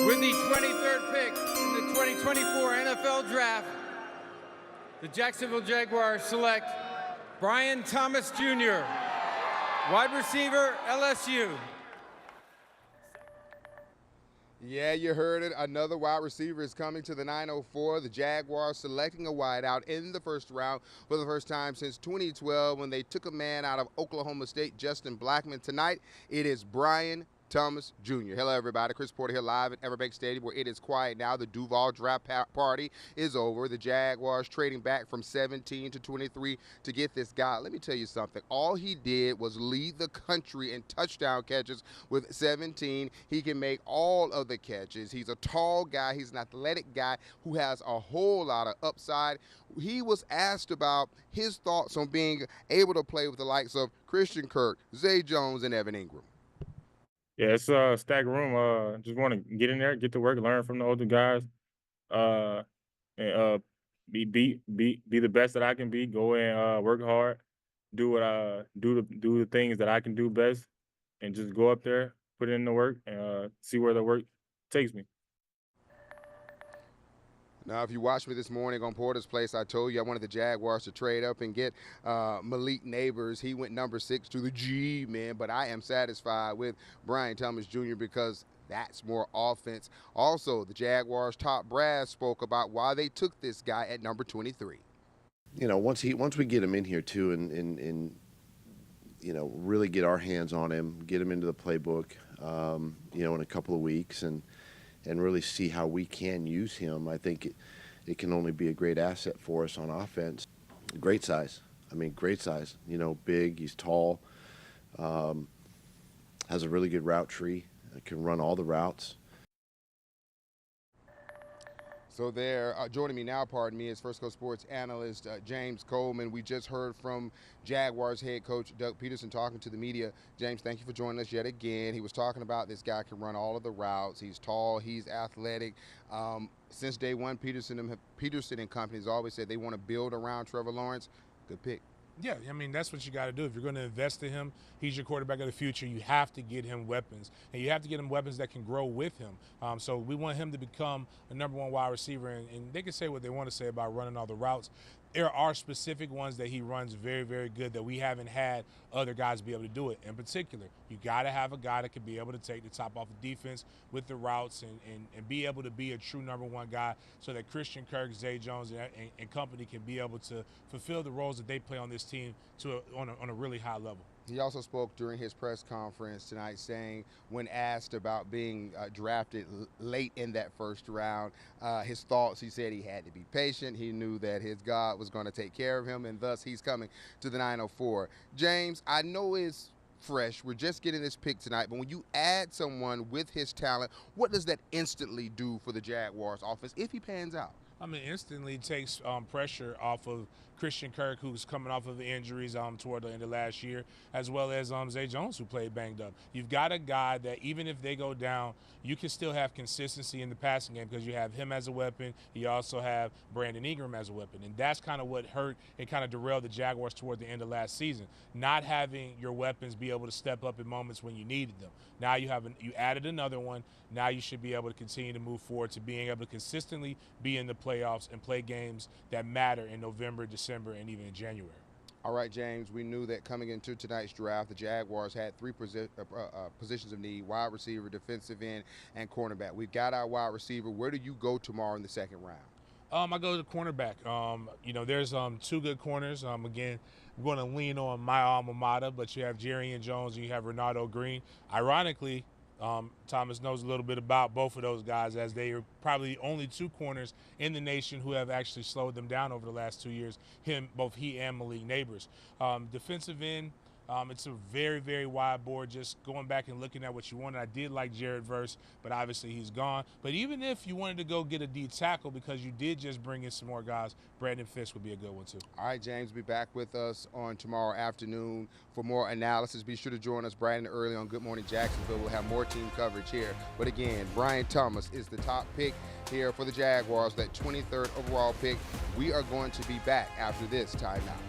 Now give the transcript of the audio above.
With the 23rd pick in the 2024 NFL Draft, the Jacksonville Jaguars select Brian Thomas Jr., wide receiver, LSU. Yeah, you heard it. Another wide receiver is coming to the 904. The Jaguars selecting a wideout in the first round for the first time since 2012 when they took a man out of Oklahoma State, Justin Blackmon. Tonight, it is Brian Thomas Jr. Hello, everybody. Chris Porter here live at Everbank Stadium, where it is quiet now. The Duval draft party is over. The Jaguars trading back from 17 to 23 to get this guy. Let me tell you something. All he did was lead the country in touchdown catches with 17. He can make all of the catches. He's a tall guy. He's an athletic guy who has a whole lot of upside. He was asked about his thoughts on being able to play with the likes of Christian Kirk, Zay Jones, and Evan Ingram. Yeah, it's a stacked room. Just want to get in there, get to work, learn from the older guys, and be the best that I can be. Go and work hard, do what do the things that I can do best, and just go up there, put in the work, and see where the work takes me. Now, if you watched me this morning on Porter's Place, I told you I wanted the Jaguars to trade up and get Malik Neighbors. He went number 6 to the G, man, but I am satisfied with Brian Thomas Jr. because that's more offense. Also, the Jaguars top brass spoke about why they took this guy at number 23. You know, once we get him in here too, and you know, really get our hands on him, get him into the playbook, you know, in a couple of weeks, and really see how we can use him. I think it can only be a great asset for us on offense. Great size. I mean, great size. You know, big, he's tall, has a really good route tree, can run all the routes. So there, joining me now, pardon me, is First Coast Sports analyst James Coleman. We just heard from Jaguars head coach Doug Pederson talking to the media. James, thank you for joining us yet again. He was talking about this guy can run all of the routes. He's tall, he's athletic. Since day one, Pederson and company has always said they want to build around Trevor Lawrence. Good pick. Yeah, I mean, that's what you got to do. If you're going to invest in him, he's your quarterback of the future. You have to get him weapons, and you have to get him weapons that can grow with him. So we want him to become a #1 wide receiver, and they can say what they want to say about running all the routes. There are specific ones that he runs very, very good that we haven't had other guys be able to do it. In particular, you got to have a guy that can be able to take the top off the defense with the routes and be able to be a true #1 guy so that Christian Kirk, Zay Jones, and company can be able to fulfill the roles that they play on this team on a really high level. He also spoke during his press conference tonight saying when asked about being drafted late in that first round, his thoughts, he said he had to be patient. He knew that his God was going to take care of him, and thus he's coming to the 904. James, I know it's fresh. We're just getting this pick tonight, but when you add someone with his talent, what does that instantly do for the Jaguars offense if he pans out? I mean, instantly takes pressure off of Christian Kirk, who's coming off of the injuries toward the end of last year, as well as Zay Jones, who played banged up. You've got a guy that even if they go down, you can still have consistency in the passing game because you have him as a weapon. You also have Brandon Ingram as a weapon, and that's kind of what hurt and kind of derailed the Jaguars toward the end of last season, not having your weapons be able to step up in moments when you needed them. Now you added another one. Now you should be able to continue to move forward to being able to consistently be in the playoffs and play games that matter in November, December, and even in January. All right, James, we knew that coming into tonight's draft, the Jaguars had 3 positions of need: wide receiver, defensive end, and cornerback. We've got our wide receiver. Where do you go tomorrow in the second round? I go to cornerback. You know, there's 2 good corners. Again, we're going to lean on my alma mater, but you have Jerry Jones and you have Ronaldo Green. Ironically, Thomas knows a little bit about both of those guys, as they are probably the only 2 corners in the nation who have actually slowed them down over the last 2 years, both he and Malik Neighbors. Defensive end, it's a very, very wide board, just going back and looking at what you wanted. I did like Jared Verse, but obviously he's gone. But even if you wanted to go get a D tackle because you did just bring in some more guys, Brandon Fisk would be a good one too. All right, James, be back with us on tomorrow afternoon for more analysis. Be sure to join us bright and early on Good Morning Jacksonville. We'll have more team coverage here. But again, Brian Thomas is the top pick here for the Jaguars, that 23rd overall pick. We are going to be back after this timeout.